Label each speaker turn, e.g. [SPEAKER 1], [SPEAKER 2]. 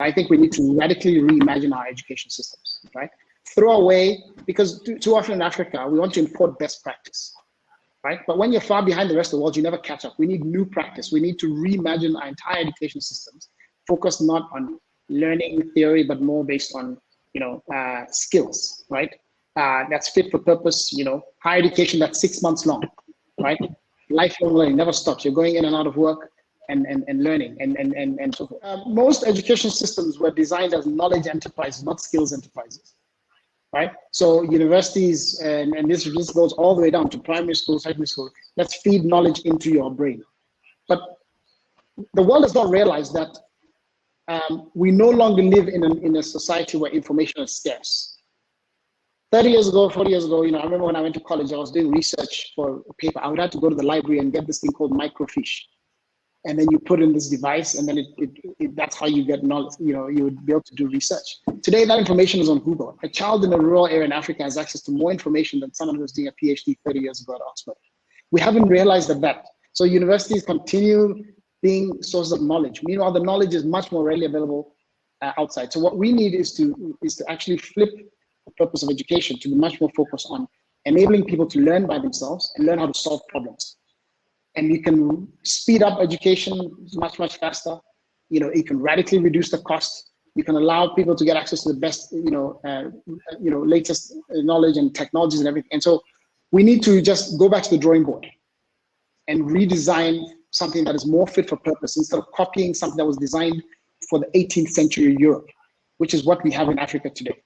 [SPEAKER 1] I think we need to radically reimagine our education systems, right? Throw away, because too often in Africa, we want to import best practice, right? But when you're far behind the rest of the world, you never catch up. We need new practice. We need to reimagine our entire education systems, focused not on learning theory, but more based on, skills, right? That's fit for purpose, higher education that's 6 months long, right? Lifelong learning never stops. You're going in and out of work and learning and so forth. Most education systems were designed as knowledge enterprises, not skills enterprises, right? So universities, and this goes all the way down to primary school, secondary school, let's feed knowledge into your brain. But the world does not realize that we no longer live in a society where information is scarce. 30 years ago, 40 years ago, I remember when I went to college, I was doing research for a paper. I would have to go to the library and get this thing called microfiche. And then you put in this device, and then that's how you get knowledge. You would be able to do research. Today, that information is on Google. A child in a rural area in Africa has access to more information than someone who was doing a PhD 30 years ago at Oxford. We haven't realized that. So universities continue being sources of knowledge. Meanwhile, the knowledge is much more readily available outside. So what we need is to actually flip the purpose of education to be much more focused on enabling people to learn by themselves and learn how to solve problems. And you can speed up education much, much faster. You can radically reduce the cost. You can allow people to get access to the best, latest knowledge and technologies and everything. And so we need to just go back to the drawing board and redesign something that is more fit for purpose instead of copying something that was designed for the 18th century Europe, which is what we have in Africa today.